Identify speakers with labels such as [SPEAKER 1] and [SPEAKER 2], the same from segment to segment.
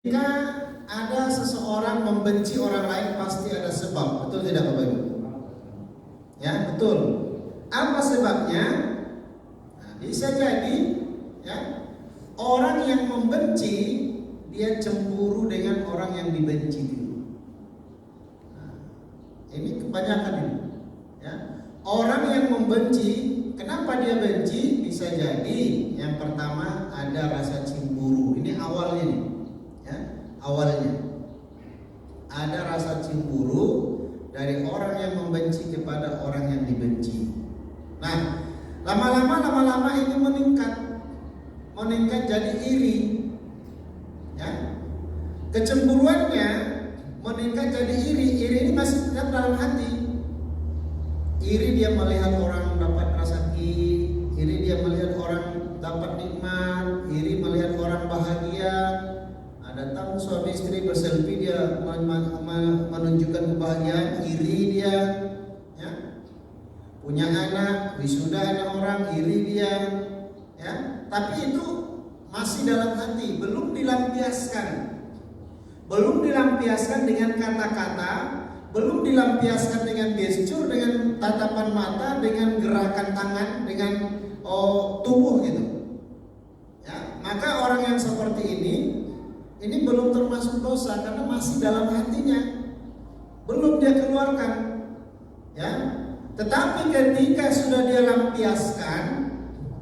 [SPEAKER 1] Jika ada seseorang membenci orang lain pasti ada sebab, betul tidak Bapak Ibu? Ya, betul. Apa sebabnya? Nah, bisa jadi ya, orang yang membenci dia cemburu dengan orang yang dibenci. Nah, ini kebanyakan ini. Ya. Orang yang membenci, kenapa dia benci? Bisa jadi yang pertama ada rasa cemburu. Ini awalnya nih. Ya, awalnya ada rasa cemburu dari orang yang membenci kepada orang yang dibenci. Nah, lama-lama ini meningkat jadi iri. Ya, kecemburuannya meningkat jadi iri. Iri ini masih tetap dalam hati. Iri dia melihat orang dapat rezeki, iri dia melihat orang dapat nikmat, iri melihat orang bahagia. Datang suami istri berselfie, dia menunjukkan kebahagiaan, iri dia. Ya. Punya anak, wisuda anak orang, iri dia. Ya. Tapi itu masih dalam hati, belum dilampiaskan. Belum dilampiaskan dengan kata-kata, belum dilampiaskan dengan gestur, dengan tatapan mata, dengan gerakan tangan, dengan tubuh gitu. Ya. Maka orang yang seperti ini belum termasuk dosa karena masih dalam hatinya, belum dia keluarkan, ya. Tetapi ketika sudah dia lampiaskan,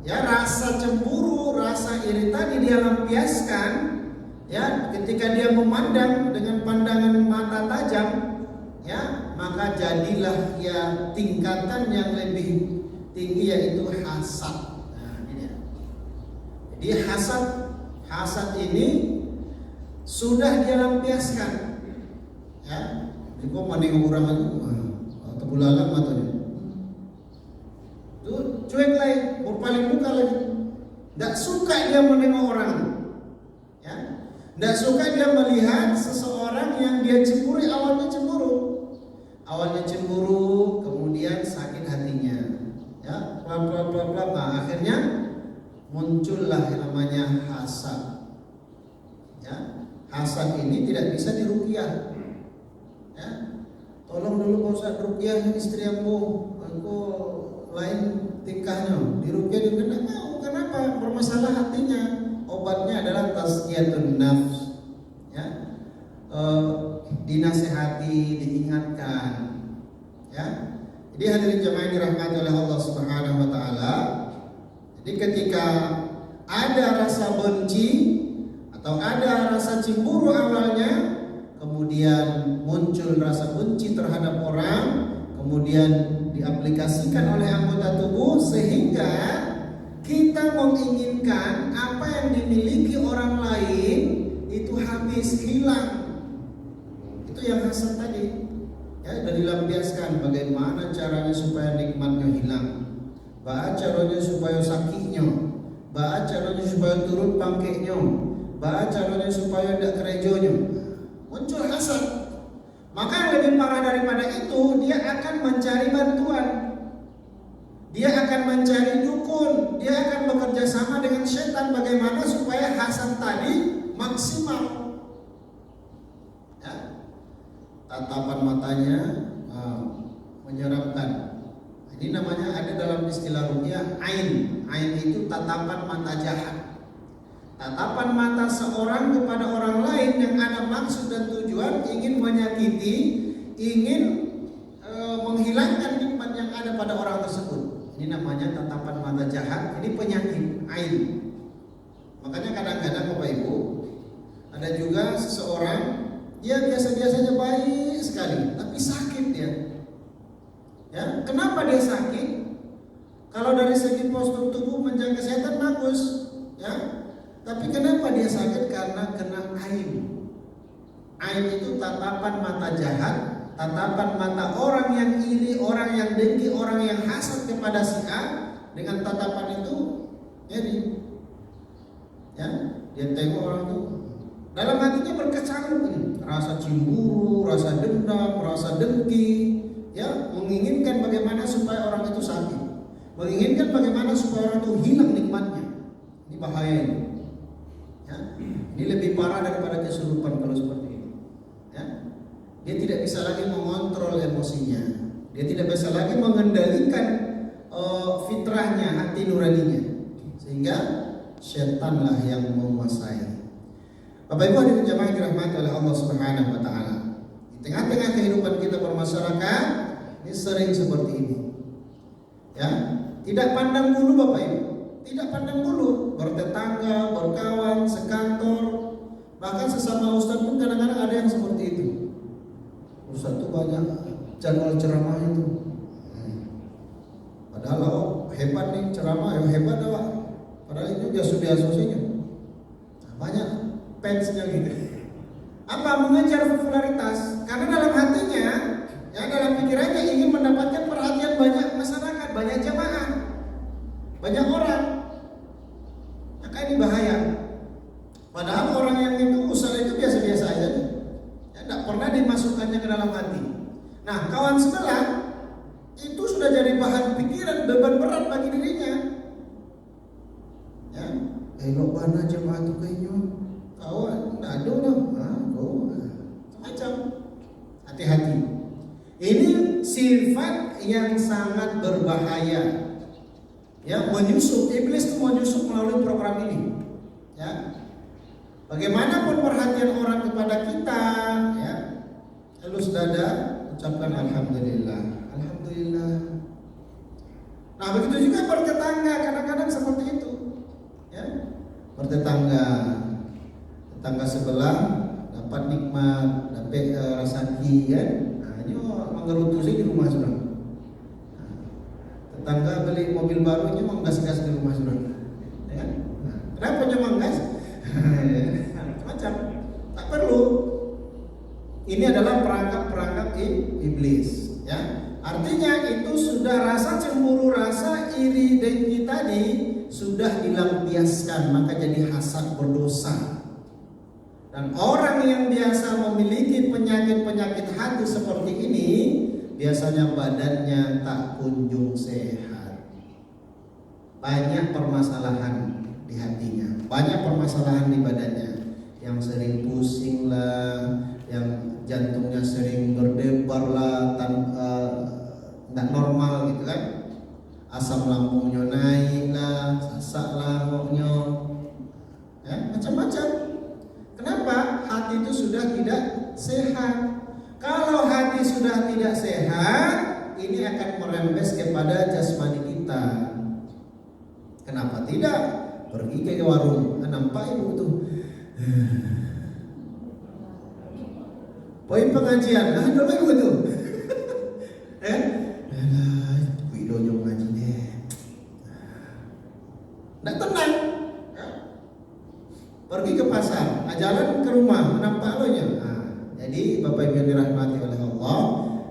[SPEAKER 1] ya, rasa cemburu, rasa iri tadi dia lampiaskan, ya, ketika dia memandang dengan pandangan mata tajam, ya, maka jadilah ya tingkatan yang lebih tinggi, yaitu hasad. Nah, ini ya. Jadi hasad ini sudah dia lampiaskan, ya. Ini kok menengok orang itu, atau bulalang matanya, tuh cuek lagi, berpaling muka lagi. Tidak suka dia menengok orang, ya. Tidak suka dia melihat seseorang yang dia cemburu. Awalnya cemburu, kemudian sakit hatinya, ya. Pelan-pelan, akhirnya muncullah yang namanya hasad, ya. Hasad ini tidak bisa diruqyah. Ya. Tolong dulu Pak Ustaz ruqyah istri aku lain tingkahnya. Diruqyah juga enggak mau. Kenapa? Bermasalah hatinya. Obatnya adalah tazkiyatun nafs. Ya. Dinasehati, diingatkan. Ya. Jadi hadirin jemaah yang dirahmati oleh Allah Subhanahu wa taala. Jadi ketika ada rasa benci atau ada rasa cemburu awalnya, kemudian muncul rasa benci terhadap orang, kemudian diaplikasikan oleh anggota tubuh sehingga kita menginginkan apa yang dimiliki orang lain itu habis, hilang. Itu yang hasad tadi. Ya, sudah dilampiaskan bagaimana caranya supaya nikmatnya hilang, bagaimana caranya supaya sakitnya, bagaimana caranya supaya turun pangkeknya, bagaimana caranya supaya tidak kerejonya. Muncul hasad. Maka yang lebih parah daripada itu, dia akan mencari bantuan, dia akan mencari dukun, dia akan bekerja sama dengan setan bagaimana supaya hasad tadi maksimal. Ya. Tatapan matanya menyeramkan. Ini namanya ada dalam istilah ruqyah ain. Ain itu tatapan mata jahat. Tatapan mata seorang kepada orang lain yang ada maksud dan tujuan ingin menyakiti, ingin menghilangkan nikmat yang ada pada orang tersebut. Ini namanya tatapan mata jahat. Ini penyakit ain. Makanya kadang-kadang Bapak Ibu, ada juga seseorang dia biasa-biasanya baik sekali, tapi sakit dia. Ya, kenapa dia sakit? Kalau dari segi postur tubuh menjaga kesehatan bagus, ya. Tapi kenapa dia sakit? Karena kena ain. Ain itu tatapan mata jahat, tatapan mata orang yang iri, orang yang dengki, orang yang hasad kepada si A. Dengan tatapan itu, jadi, ya, dia tengok orang itu, dalam hatinya berkecamuk, rasa cemburu, rasa dendam, rasa dengki, ya, menginginkan bagaimana supaya orang itu sakit, menginginkan bagaimana supaya orang itu hilang nikmatnya. Ini bahaya ini. Ya. Ini lebih parah daripada kesurupan kalau seperti ini. Ya. Dia tidak bisa lagi mengontrol emosinya. Dia tidak bisa lagi mengendalikan fitrahnya, hati nuraninya. Sehingga setanlah yang menguasai. Bapak Ibu hadirin jamaah dirahmati oleh Allah Subhanahu wa taala. Di tengah-tengah kehidupan kita bermasyarakat, ini sering seperti ini. Ya, tidak pandang bulu Bapak Ibu. Tidak pandang bulu, bertetangga, berkawan, sekantor, bahkan sesama ustaz pun kadang-kadang ada yang seperti itu. Ustaz itu banyak jadwal ceramah itu. Padahal hebat nih ceramah, hebat awak. Padahal itu biasa-biasa saja. Banyak fansnya gitu. Apa mengejar popularitas? Karena dalam hatinya, ya dalam pikirannya ingin mendapatkan perhatian banyak masyarakat, banyak jamaah, banyak orang. Maka ini bahaya. Padahal orang yang itu usaha itu biasa-biasa aja, ya, tidak pernah dimasukkannya ke dalam hati. Nah, kawan sebelah itu sudah jadi bahan pikiran, beban berat bagi dirinya. Ya, elok mana jemaah itu kayaknya. Kawan, tidak ada dah. Macam hati-hati. Ini sifat yang sangat berbahaya. Ya, menyusup, iblis itu menyusup melalui program ini. Ya, bagaimanapun perhatian orang kepada kita, ya, elus dada, ucapkan alhamdulillah, alhamdulillah. Nah, begitu juga bertetangga, kadang-kadang seperti itu. Ya, bertetangga, tetangga sebelah dapat nikmat, dapat rezeki, kan? Nah, ini mengerutusi di rumah sudah. Tetangga beli mobil baru ini menggas-gas di rumah sudah, ya kan? Nah, kenapa dia menggas? Macam tak perlu. Ini adalah perangkap iblis, ya. Artinya itu sudah rasa cemburu, rasa iri dengki tadi sudah dilampiaskan, maka jadi hasad berdosa. Dan orang yang biasa memiliki penyakit-penyakit hati seperti ini, biasanya badannya tak kunjung sehat. Banyak permasalahan di hatinya, banyak permasalahan di badannya. Yang sering pusing lah, yang jantungnya sering berdebar lah, tidak normal gitu kan. Asam lambungnya naik lah, sasak lah ngoknya, ya, macam-macam. Kenapa? Hati itu sudah tidak sehat. Kalau hati sudah tidak sehat, ini akan merembes kepada jasmani kita. Kenapa tidak? Pergi ke warung, nampak ibu tuh. Poin pengajian, ada ibu tuh. Videonya ngaji deh. Nggak tenang. Pergi ke pasar, jalan ke rumah, nampak lo nya. Jadi Bapak Ibu yang dirahmati oleh Allah,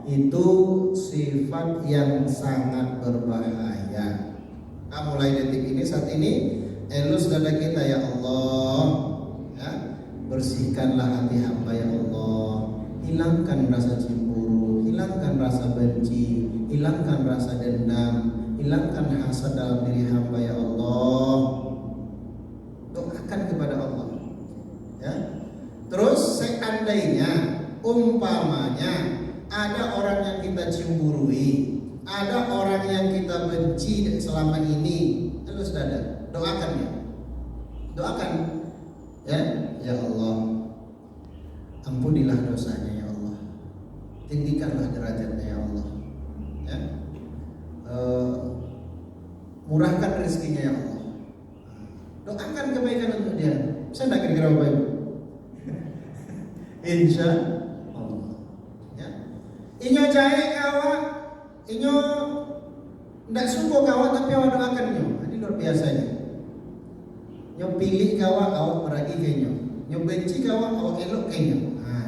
[SPEAKER 1] itu sifat yang sangat berbahaya. Nah, mulai detik ini, saat ini, elus dada kita ya Allah, ya, bersihkanlah hati hamba ya Allah, hilangkan rasa cemburu, hilangkan rasa benci, hilangkan rasa dendam, hilangkan hasad dalam diri hamba ya Allah. Doakan kepada Allah, ya. Terus seandainya umpamanya ada orang yang kita cemburui, ada orang yang kita benci selama ini, terus dada, doakan ya, doakan, ya, ya Allah, ampunilah dosanya ya Allah, tinggikanlah derajatnya ya Allah, ya, murahkan rezekinya ya Allah, doakan kebaikan untuk dia. Bisa tidak kira-kira Bapak Ibu? Insya Allah, ya. Inyo jahe kawat, inyo ndak suko kawat tapi awak doakan nyo. Ini luar biasanya. Nyo pilih kawat, awak meragi ke nyo. Nyo benci kawat, awak elok ke nyo. Nah,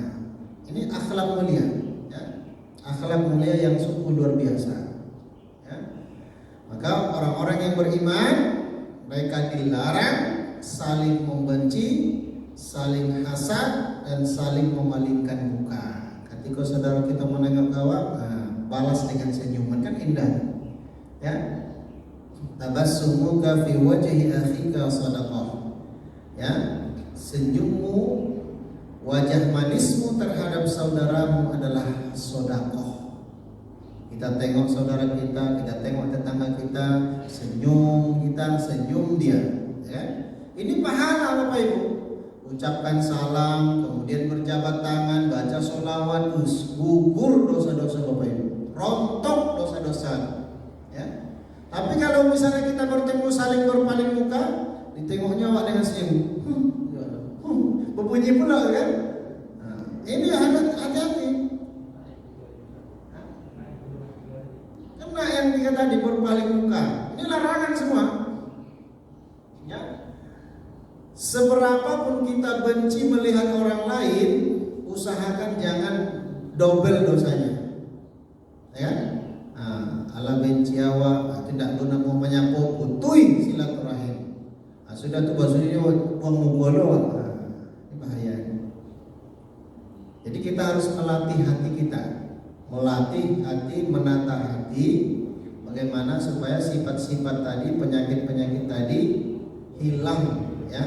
[SPEAKER 1] ini akhlak mulia, ya. Akhlak mulia yang sungguh luar biasa, ya. Maka orang-orang yang beriman, mereka dilarang saling membenci, saling hasad, dan saling memalingkan muka. Ketika saudara kita menengok kawan, balas dengan senyuman, kan indah, ya. Tabassumuka fi wajhi akhika sadaqah, ya. senyummu, wajah manismu terhadap saudaramu adalah sedekah. Kita tengok saudara kita tengok tetangga kita, senyum kita, senyum dia, ya. Ini pahala Bapak Ibu. Ucapkan salam, kemudian berjabat tangan, baca sholawat, gugur dosa-dosa Bapak Ibu, rontok dosa-dosa, ya. Tapi kalau misalnya kita bertemu saling berpaling muka, ditengoknya awak dengan senyum, berbunyi pula kan? Nah, ini hati-hati. Karena yang kita tadi berpaling muka, ini larangan semua. Ya. Seberapapun kita benci melihat orang lain, usahakan jangan double dosanya. Ya. Nah, ala benci awak, tidak guna mau menyapu, putui silaturahim. Nah, sudah tuh bahasanya buang mugolo. Ini bahaya. Jadi kita harus melatih hati kita, melatih hati, menata hati, bagaimana supaya sifat-sifat tadi, penyakit-penyakit tadi hilang, ya,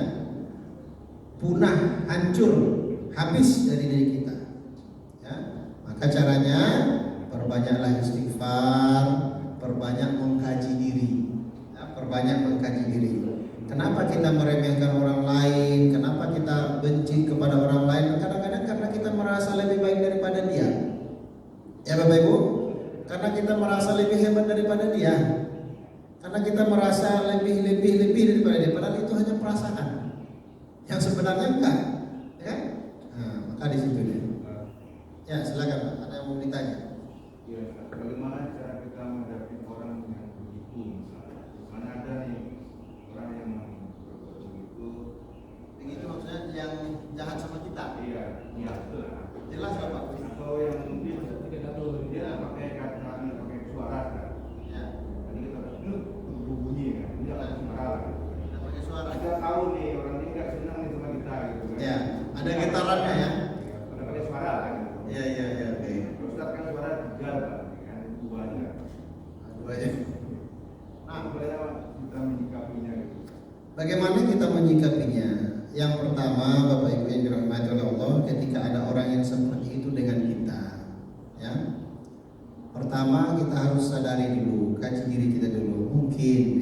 [SPEAKER 1] punah, hancur, habis dari diri kita. Ya, maka caranya perbanyaklah istighfar, perbanyak mengkaji diri, ya, perbanyak mengkaji diri. Kenapa kita meremehkan orang lain? Kenapa kita benci kepada orang lain? Kadang-kadang karena kita merasa lebih baik daripada dia. Ya Bapak Ibu, karena kita merasa lebih hebat daripada dia, karena kita merasa lebih daripada dia. Padahal itu hanya perasaan, yang sebenarnya enggak, ya? Nah, maka di situ dia. Ya silakan Pak, ada yang mau ditanya?
[SPEAKER 2] Ya, bagaimana cara kita menghadapi orang yang begitu? Mana ada nih orang yang begitu?
[SPEAKER 1] Begitu maksudnya yang jahat sama kita?
[SPEAKER 2] Iya, betul.
[SPEAKER 1] Jelas Bapak?
[SPEAKER 2] Atau yang mungkin dia pakai kata, pakai suara kan?
[SPEAKER 1] Ya.
[SPEAKER 2] Tadi kita berbunyi kan? Dia pakai suara.
[SPEAKER 1] Tidak pakai suara.
[SPEAKER 2] Kita tahu nih orang ini nggak senang nih sama kita gitu kan?
[SPEAKER 1] Ya, ada getarannya ya?
[SPEAKER 2] Ada pakai suara kan?
[SPEAKER 1] Iya, oke.
[SPEAKER 2] Terus kan suara tiga kan? Dua aja. Nah, bagaimana kita menyikapinya gitu?
[SPEAKER 1] Bagaimana kita menyikapinya? Yang pertama, Bapak Ibu yang dirahmati oleh Allah, ketika ada orang yang seperti itu dengan kita, ya. Pertama kita harus sadari dulu, kaji diri kita dulu. Mungkin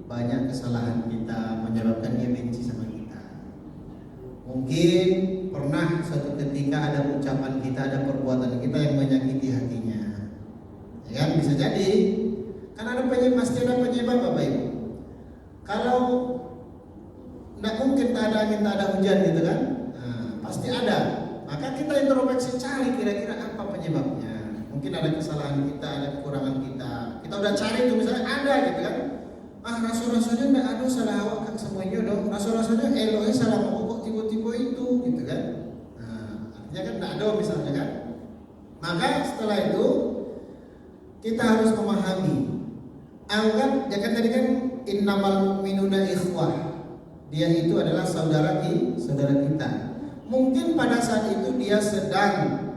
[SPEAKER 1] banyak kesalahan kita menyebabkan dia benci sama kita. Mungkin pernah suatu ketika ada ucapan kita, ada perbuatan kita yang menyakiti hatinya. Ya kan, bisa jadi. Karena pasti ada penyebab Bapak Ibu. Kalau tidak mungkin tak ada angin, tak ada hujan gitu kan, nah, pasti ada. Maka kita introspeksi, cari kira-kira apa penyebabnya. Mungkin ada kesalahan kita, ada kekurangan kita. Kita udah cari itu misalnya ada gitu kan. Rasanya tidak ada salah awak kan semuanya dong. Rasanya Elohe salah mau kok tipe-tipe itu gitu kan. Nah, artinya kan tidak ada misalnya kan. Maka setelah itu kita harus memahami. Anggap, ya kan tadi kan innamal mu'minuna ikhwah. Dia itu adalah saudara kita. Mungkin pada saat itu dia sedang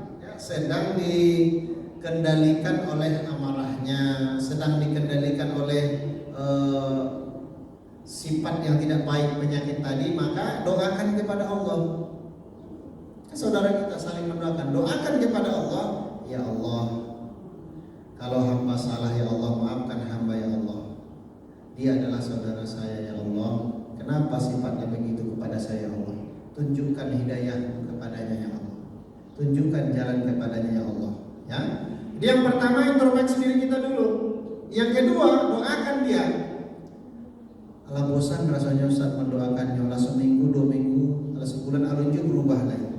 [SPEAKER 1] dikendalikan oleh amarahnya, sedang dikendalikan oleh sifat yang tidak baik, penyakit tadi. Maka doakan kepada Allah. Saudara kita saling mendoakan, doakan kepada Allah. Ya Allah, kalau hamba salah ya Allah, maafkan hamba ya Allah. Dia adalah saudara saya ya Allah. Kenapa sifatnya begitu kepada saya ya Allah? Tunjukkan hidayah kepadanya ya Allah. Tunjukkan jalan kepadanya ya Allah. Ya. Jadi yang pertama introspeksi diri kita dulu. Yang kedua, doakan dia. Kalau bosan rasanya Ustaz mendoakannya, Allah seminggu, 2 minggu, kalau sebulan alunjuk berubah lagi.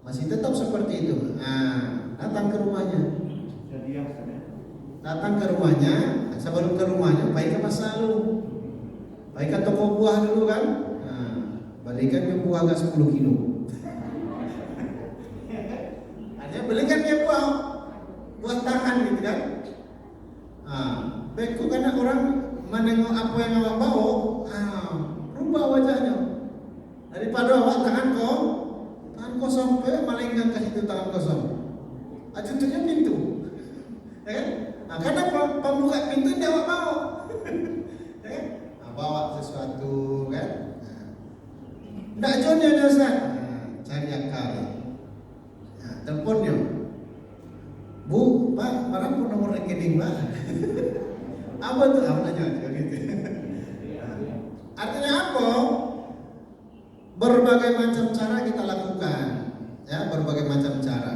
[SPEAKER 1] Masih tetap seperti itu. Nah, datang ke rumahnya. Datang ke rumahnya, sebelum ke rumahnya baik ke selalu. Baik ke toko buah dulu kan. Nah, balikan ke buah agak 10 kilo. Artinya belikan dia buah tangan gitu kan. Nah, baikku karena orang menengok apa yang awak bawa, rubah wajahnya. Daripada awak tangan kosong, malingkan ke situ tangan kosong. Tutupnya pintu. Ya kan? Nah, karena pembuka pintu dia awak bawa. Ya kan? Bawa sesuatu kan. Nah, Apa tuh? Namanya gitu. Artinya apa? Berbagai macam cara kita lakukan, ya, berbagai macam cara.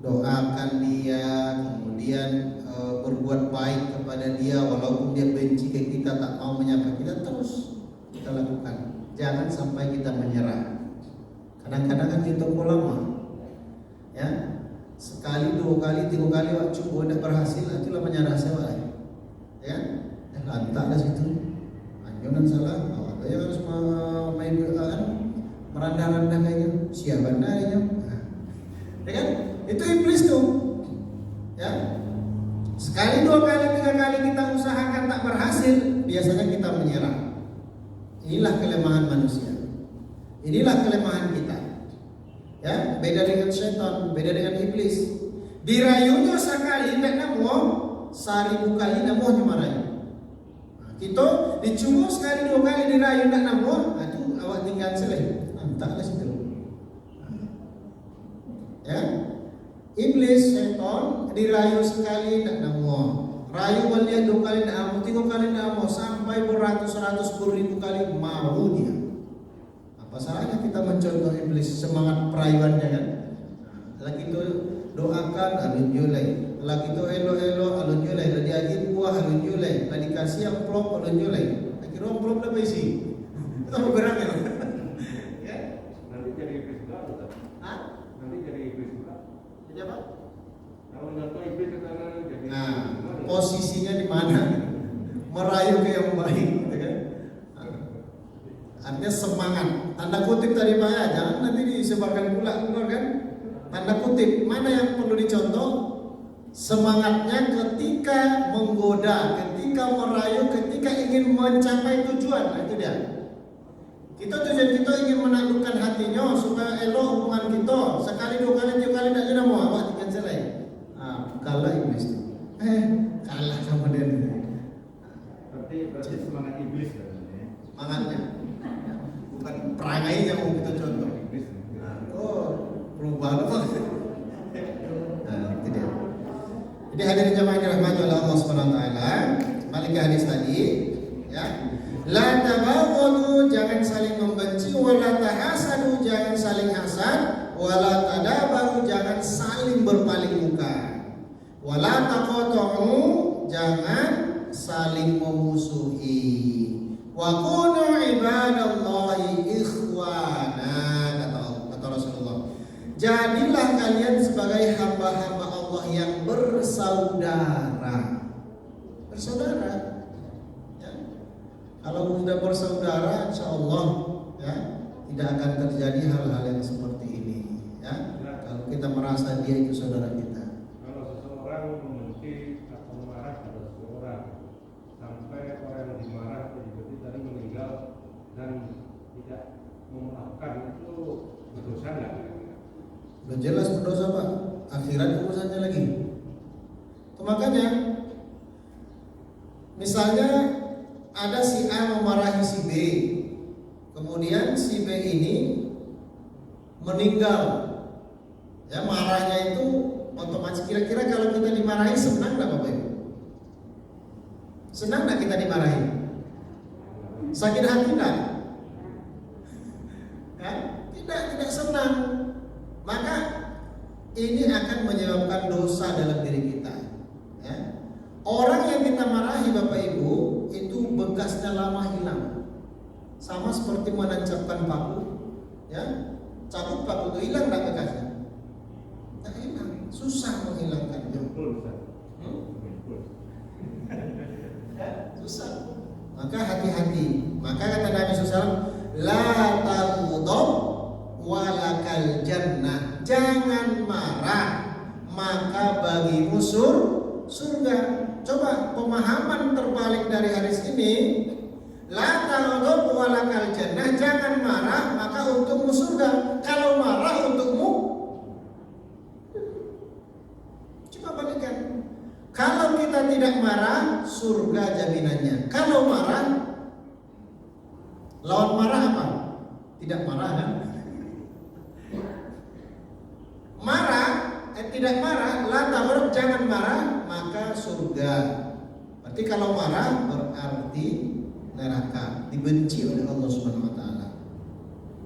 [SPEAKER 1] Doakan dia, kemudian berbuat baik kepada dia walaupun dia benci ke kita, tak mau menyapa kita, terus kita lakukan. Jangan sampai kita menyerah. Kadang-kadang kan kita lama, ya, sekali, 2 kali, 3 kali waktu coba tidak berhasil, itulah menyerah saya, ya, lantak dah situ. Anjuran salah, ada yang harus main meranda-randa kayaknya, siapa nanya, ya kan? Itu iblis tuh, ya. Sekali, 2 kali, 3 kali kita usahakan tak berhasil, biasanya kita menyerah. Inilah kelemahan manusia. Inilah kelemahan kita. Ya, beda dengan setan, beda dengan iblis. Dirayunya sekali tidak namo, 1000 kali namo marayu. Kita dicunggu sekali, 2 kali dirayu tidak namo, itu awak tinggal selesai. Antaklah situ. Ya, iblis, setan dirayu sekali tidak namo, rayu balik 2 kali tidak namo, 3 kali tidak namo, sampai beratus-ratus, 1000 kali mau dia. Apa salahnya kita mencontoh iblis, semangat perayuannya kan? Lagi itu doakan alun julai, lagi itu elo alun julai, lagi agi buah alun julai, lagi kasih amplop alun julai, lagi amplop dah isi. Itu apa berangnya? Ya?
[SPEAKER 2] Nanti jadi iblis juga, atau?
[SPEAKER 1] Hah?
[SPEAKER 2] Nanti jadi iblis juga.
[SPEAKER 1] Jadi apa?
[SPEAKER 2] Kalau contoh iblis ke sana jadi.
[SPEAKER 1] Nah, posisinya di mana? Merayu ke yang baik, gitu kan? Artinya semangat. Tanda kutip tadi Pak ya, jangan nanti disebarkan pula keluar kan? Tanda kutip, mana yang perlu dicontoh? Semangatnya ketika menggoda, ketika merayu, ketika ingin mencapai tujuan. Nah, itu dia. Tujuan kita ingin menaklukkan hatinya supaya elok hubungan kita. Sekali, 2 kali, 3 kali tidak kena mau awak tinggal selesai. Kalah iblis itu. Kalah sama dia.
[SPEAKER 2] Berarti semangat iblis kan?
[SPEAKER 1] Semangatnya. Bukan perangai yang mau kita contoh. Perubahan apa? Nah, itu dia. Jadi hadirin jamaah yang dirahmati oleh Allah Subhanahu wa taala, balik ke hadis tadi, ya. La tabaghadu, jangan saling membenci, wala tahasadu, jangan saling hasad, wala tadabaru, jangan saling berpaling muka. Wala taqatu, jangan saling memusuhi. Wa kunu ibadallahi ikhwana, kata Rasulullah. Jadilah kalian sebagai hamba-hamba Allah yang bersaudara. Bersaudara. Ya. Kalau sudah bersaudara, insya Allah ya, tidak akan terjadi hal-hal yang seperti ini. Ya. Kalau kita merasa dia itu saudara kita.
[SPEAKER 2] Kalau seseorang membenci atau marah pada seseorang sampai orang yang dimarah tiba-tiba tadi meninggal dan tidak memaafkan, itu berdosa nggak?
[SPEAKER 1] Udah jelas berdosa Pak. Akhirat urusannya lagi. Makanya misalnya ada si A memarahi si B, kemudian si B ini meninggal. Ya, marahnya itu otomatis. Kira-kira kalau kita dimarahi senang nggak Bapak Ibu? Senang nggak kita dimarahi? Sakit hati nggak? Ya, tidak senang. Maka ini akan menyebabkan dosa dalam diri kita. Ya. Orang yang kita marahi Bapak Ibu itu bekasnya lama hilang, sama seperti menancapkan paku. Ya, cabut paku itu hilang tak bekasnya? Tak hilang, susah menghilangkannya. Susah. Maka hati-hati. Maka kata Nabi SAW, la taghdab walakal jannah, jangan marah maka bagimu surga. Coba pemahaman terbalik dari hadis ini, la taghdab walakal jannah, jangan marah maka untukmu surga. Kalau marah untukmu, coba balikkan. Kalau kita tidak marah, surga jaminannya. Kalau marah, lawan marah apa? Tidak marah kan? Marah, tidak marah, la taghdab, jangan marah, maka surga. Berarti kalau marah berarti neraka, dibenci oleh Allah Subhanahu wa taala.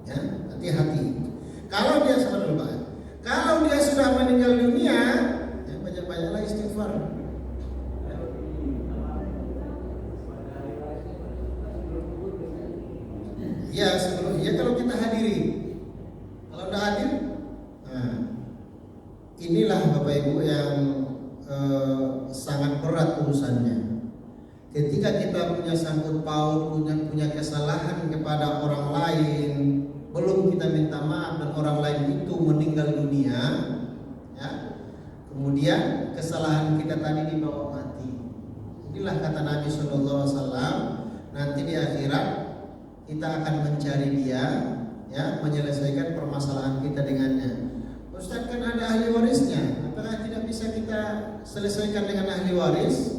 [SPEAKER 1] Ya, hati-hati. Kalau dia kalau dia sudah meninggal dunia, ya banyak-banyaklah istighfar. Ya sebelum kalau kita hadiri, kalau udah hadir, nah, inilah Bapak Ibu yang sangat berat urusannya. Ketika kita punya sangkut paut, punya kesalahan kepada orang lain, belum kita minta maaf dan orang lain itu meninggal dunia, ya, kemudian kesalahan kita tadi dibawa mati. Inilah kata Nabi SAW, nanti di akhirat kita akan mencari dia, ya, menyelesaikan permasalahan kita dengannya. Ustaz, kan ada ahli warisnya, apakah tidak bisa kita selesaikan dengan ahli waris?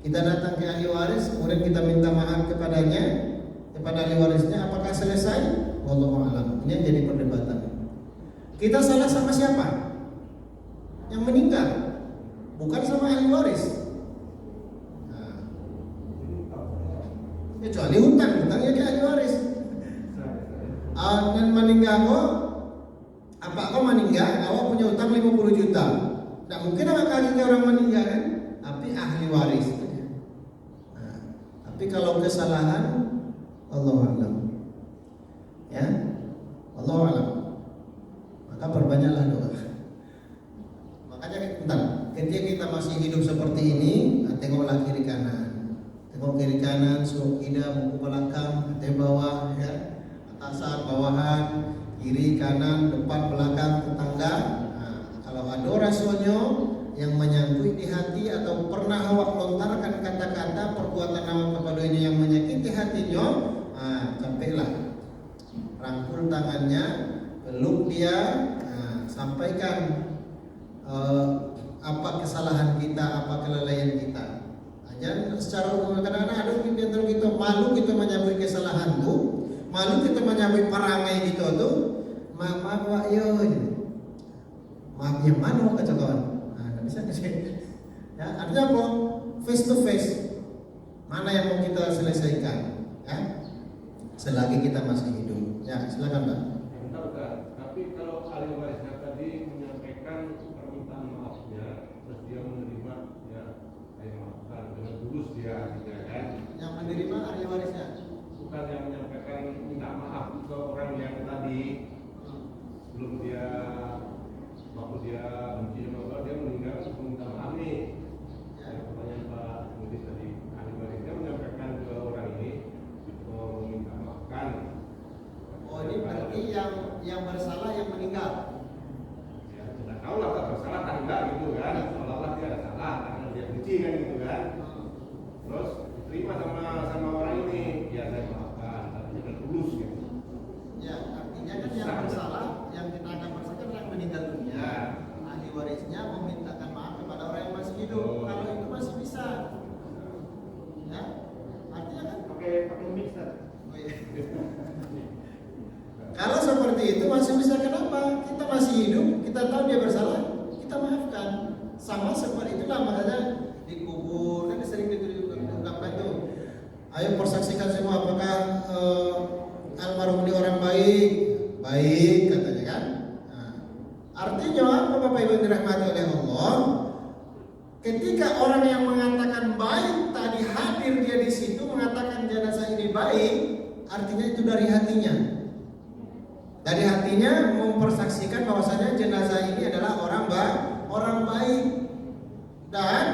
[SPEAKER 1] Kita datang ke ahli waris, kemudian kita minta maaf kepadanya, kepada ahli warisnya, apakah selesai? Wallahu a'lam. Ini yang jadi perdebatan. Kita salah sama siapa? Yang meninggal, bukan sama ahli waris. Nah, kecuali hutangnya ke ahli waris. Dan meninggal kok, apa kau meninggal? Awak punya hutang 50 juta. Tidak mungkin awak kasih ke orang meninggal kan? Tapi ahli waris. Nah, tapi kalau kesalahan, Allahu a'lam. Ya, Allahu a'lam. Maka perbanyaklah doa. Makanya bentar, ketika kita masih hidup seperti ini, tengoklah kiri kanan. Tengok kiri kanan, suruh kida, buku belakang, atas bawah, ya, atasan, bawahan, kiri kanan, depan belakang, tetangga. Nah, kalau ada rasonyo yang menyangkut di hati atau pernah awak lontarkan kata-kata perbuatan awak kepada ini yang menyakiti hatinya, nah, sampailah, rangkul tangannya, peluk dia, nah, sampaikan apa kesalahan kita, apa kelalaian kita. Jangan secara umum, kadang-kadang ada kita malu kita menyambut kesalahan tuh, malu kita menyambut perangai gitu tuh, maaf Pak yo, maaf yang mana kata kawan. Bisa ya, artinya apa? Face to face. Mana yang mau kita selesaikan? Ya, selagi kita masih hidup. Ya, silakan Pak.
[SPEAKER 2] Bentar. Tapi kalau ahli warisnya tadi menyampaikan permintaan maafnya, terus dia menerima, ya, saya maafkan dengan tulus dia, artinya kan?
[SPEAKER 1] Yang menerima ahli warisnya,
[SPEAKER 2] bukan yang menyampaikan minta maaf ke orang yang tadi sebelum dia, waktu dia benci sama Allah, dia meninggal meminta maaf nih. Ya, pertanyaan Pak Mudi tadi, ahli warisnya menyampaikan ke orang ini meminta maafkan.
[SPEAKER 1] Oh, ini berarti yang bersalah yang meninggal.
[SPEAKER 2] Ya, kita tahu lah tak bersalah tak enggak gitu kan, seolah-olah dia ada salah karena dia benci kan gitu kan. Terus diterima sama orang ini, ya saya maafkan, tapi dengan tulus gitu.
[SPEAKER 1] Ya, artinya kan yang bersalah, yang kita akan bersalah yang meninggal dunia.
[SPEAKER 2] Ya.
[SPEAKER 1] Ahli warisnya memintakan maaf kepada orang yang masih hidup. Kalau itu masih bisa. Ya, artinya kan
[SPEAKER 2] Pakai mixer.
[SPEAKER 1] oh, iya. Kalau seperti itu masih bisa, kenapa? Kita masih hidup, kita tahu dia bersalah, kita maafkan. Sama seperti itulah makanya dikubur, kan sering diungkapkan itu. Ayo persaksikan semua apakah almarhum ini orang baik, katanya kan. Nah, artinya apa Bapak Ibu dirahmati oleh Allah? Ketika orang yang mengatakan baik tadi hadir dia di situ mengatakan jenazah ini baik, artinya itu dari hatinya. Dari hatinya mempersaksikan bahwasanya jenazah ini adalah orang baik. Dan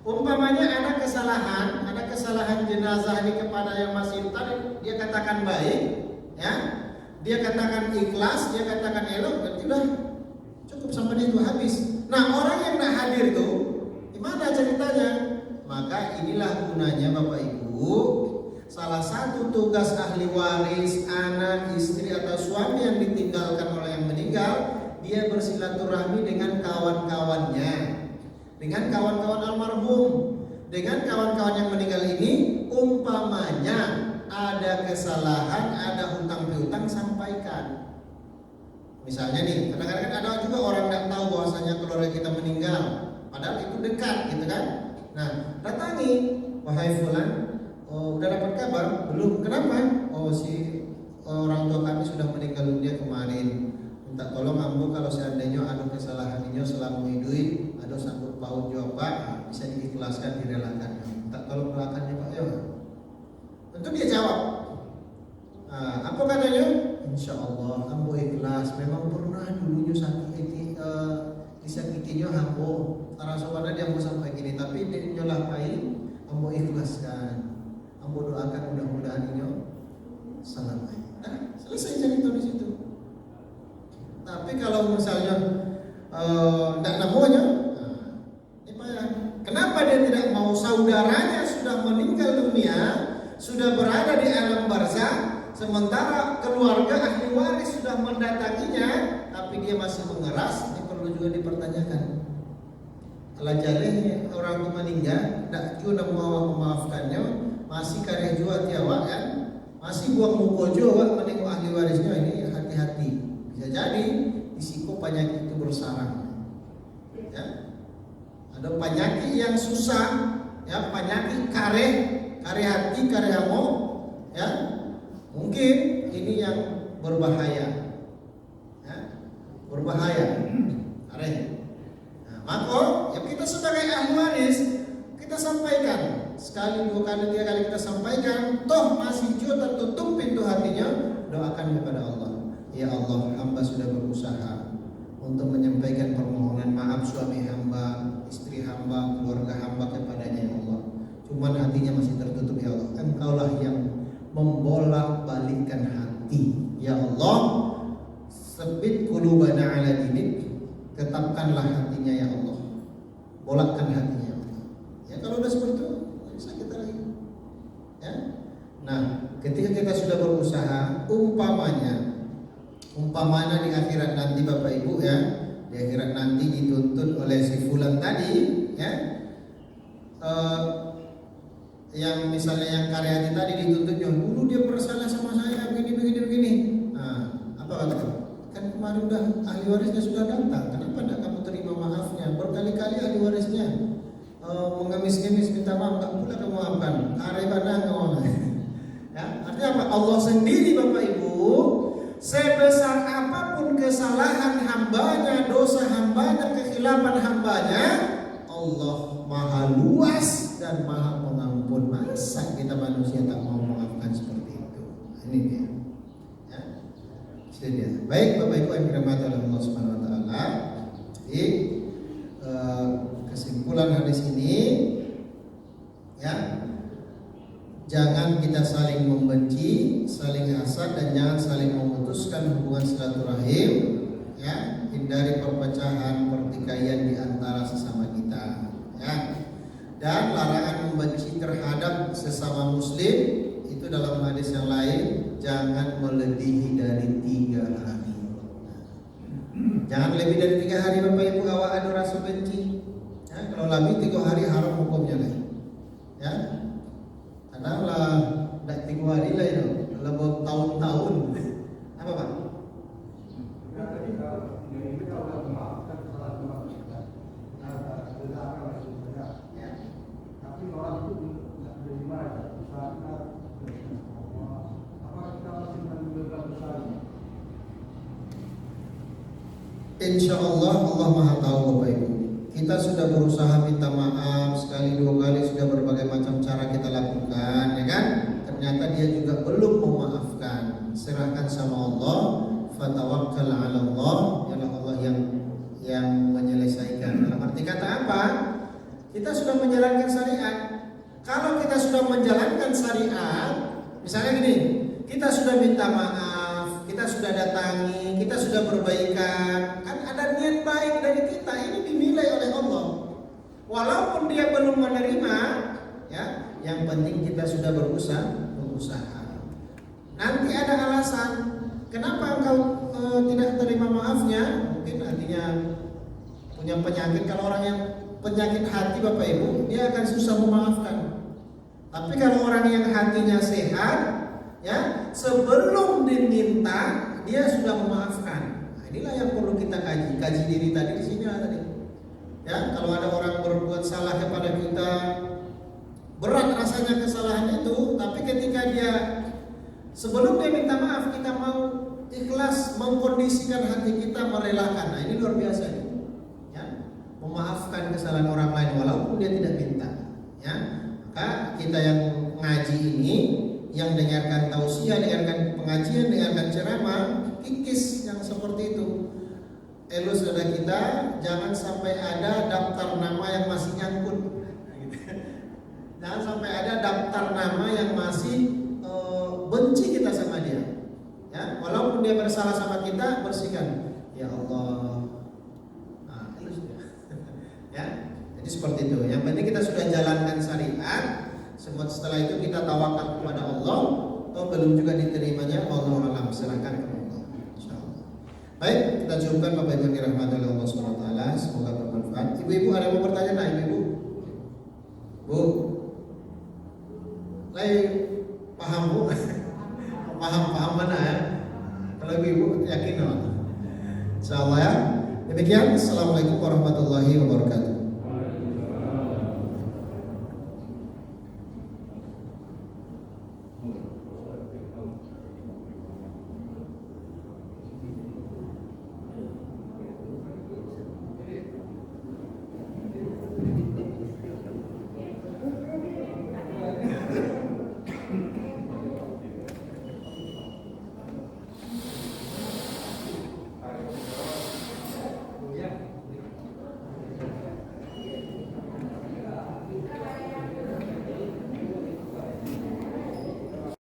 [SPEAKER 1] umpamanya ada kesalahan jenazah ini kepada yang masih tadi dia katakan baik, ya, dia katakan ikhlas, dia katakan elok, berarti udah cukup sampai itu habis. Nah, orang yang tidak hadir itu gimana ceritanya? Maka inilah gunanya Bapak Ibu, salah satu tugas ahli waris, anak, istri atau suami yang ditinggalkan oleh yang meninggal, dia bersilaturahmi dengan kawan-kawannya, dengan kawan-kawan almarhum, dengan kawan-kawan yang meninggal ini. Umpamanya ada kesalahan, ada hutang piutang, sampaikan. Misalnya nih, kadang-kadang ada juga orang yang tahu bahwasanya keluarga kita meninggal, padahal itu dekat, gitu kan? Nah, datangi, wahai fulan, oh, udah dapat kabar? Belum. Kenapa? Oh, si orang tua kami sudah meninggal dunia kemarin. Minta tolong ambo kalau seandainya ada kesalahan ini selama hidup, ada sanggup paut jawab Pak, bisa diikhlaskan, direlakan. Minta tolong relakannya Pak ya. Tentu dia jawab. Apa katanya? Insya Allah ambo ikhlas. Memang pernah dulunya disakitinya ambo. Tarasawana dia mau sampai gini, tapi dia nyolapai ambo ikhlaskan. Ambo doakan mudah-mudahan ini selamat. Nah, selesai cerita di situ. Tapi kalau misalnya tidak namanya, ini payah. Kenapa dia tidak mau? Saudaranya sudah meninggal dunia, sudah berada di alam barzah, sementara keluarga ahli waris sudah mendatanginya, tapi dia masih mengeras. Ini perlu juga dipertanyakan. Kalau jaleh orang itu meninggal, tidak juga mau memaafkannya, masih karya jua tiawak kan, masih buang muka jua menengok ahli warisnya. Ini hati-hati. Bisa jadi risiko penyakit itu bersarang. Ya. Ada penyakit yang susah, ya, penyakit kare hati, kare amo, ya. Mungkin ini yang berbahaya. Ya. Berbahaya. Kare. Nah, maka ya kita sebagai ahli waris kita sampaikan sekali, dua kali, tiga kali kita sampaikan, toh masih juga tertutup pintu hatinya, doakan kepada Allah. Ya Allah, hamba sudah berusaha untuk menyampaikan permohonan maaf suami hamba, istri hamba, keluarga hamba kepadanya ya Allah. Cuman hatinya masih tertutup ya Allah. Engkaulah yang membolak-balikkan hati. Ya Allah, sabit qulubana ala dinik, tetapkanlah hatinya ya Allah. Bolakkan hatinya ya Allah. Ya kalau udah seperti itu, bisa kita lagi. Ya. Nah, ketika kita sudah berusaha, umpamanya di akhirat nanti Bapak Ibu ya, di akhirat nanti dituntut oleh si fulan tadi ya, yang misalnya yang karya tadi dituntutnya, dulu dia bersalah sama saya begini. Nah, apa kata? Kan kemarin udah ahli warisnya sudah datang, kenapa tidak kamu terima maafnya? Berkali-kali ahli warisnya mengemis-ngemis minta maaf, tak pula kamu maafkan. Karya pada ngomong. Ya, artinya apa? Allah sendiri Bapak Ibu, sebesar apapun kesalahan hambanya, dosa hambanya, kekhilafan hambanya, Allah maha luas dan maha pengampun. Masa kita manusia tak mau memaafkan seperti itu? Ini dia. Ya. Itu dia. Baik Bapak Ibu yang dirahmati oleh Allah Subhanahu wa taala. Jadi kesimpulan hadis ini ya, jangan kita saling membenci, saling hasad, dan jangan saling memutuskan hubungan silaturahim. Ya, hindari perpecahan, pertikaian di antara sesama kita. Ya, dan larangan membenci terhadap sesama Muslim itu dalam hadis yang lain, jangan melebihi dari 3 hari. Jangan lebih dari 3 hari Bapak Ibu awak ada rasa benci. Ya, kalau lebih 3 hari haram hukumnya lah. Ya. Adalah dah 3 hari lah itu, kalau bertahun-tahun. Apa Pak?
[SPEAKER 2] Ya, tadi kalau ini kita sudah memaafkan kesalahan kita. Ya. Tapi orang itu tidak boleh dimarah. Usaha kita, apa kita masih menunggu usaha ini?
[SPEAKER 1] Insya Allah Allah Maha tahu Bapak Ibu. Kita sudah berusaha minta maaf sekali, 2 kali, sudah berbagai macam cara kita lakukan, ya kan? Ternyata dia juga belum memaafkan. Serahkan sama Allah, fatawakkal 'ala Allah, ialah Allah yang menyelesaikan. Dalam arti kata apa? Kita sudah menjalankan syariat. Kalau kita sudah menjalankan syariat, misalnya gini, kita sudah minta maaf, kita sudah datangi, kita sudah berbaikan, kan ada niat baik dari kita, ini dinilai oleh Allah. Walaupun dia belum menerima, ya, yang penting kita sudah berusaha. Nanti ada alasan, kenapa engkau tidak terima maafnya? Mungkin artinya punya penyakit. Kalau orang yang penyakit hati Bapak Ibu, dia akan susah memaafkan. Tapi kalau orang yang hatinya sehat, ya, sebelum diminta dia sudah memaafkan. Nah, inilah yang perlu kita kaji diri tadi di sini tadi. Ya, kalau ada orang berbuat salah kepada kita, berat rasanya kesalahan itu, tapi ketika dia sebelum dia minta maaf, kita mau ikhlas mengkondisikan hati kita merelakan. Nah, ini luar biasa ini. Ya, memaafkan kesalahan orang lain walaupun dia tidak minta. Ya, maka kita yang ngaji ini, yang dengarkan tausiah, dengarkan pengajian, dengarkan ceramah, kikis yang seperti itu. Elus saudara kita, jangan sampai ada daftar nama yang masih nyangkut. Jangan sampai ada daftar nama yang masih benci kita sama dia. Ya, walaupun dia bersalah sama kita, bersihkan. Ya Allah. Nah, elus ya. Ya, jadi seperti itu. Yang penting kita sudah jalankan syariat. Setelah itu kita tawakal kepada Allah. Atau belum juga diterimanya, Allah alam, serahkan kepada Allah. Baik, kita cukupkan Bapak Ibu yang dirahmati oleh Allah SWT. Semoga bermanfaat. Ibu-ibu ada yang mau bertanya? Nah, ibu-ibu, Bu, lagi paham Bu? Paham mana ya? Kalau ibu yakin loh. Insyaallah ya. Demikian. Assalamualaikum warahmatullahi wabarakatuh.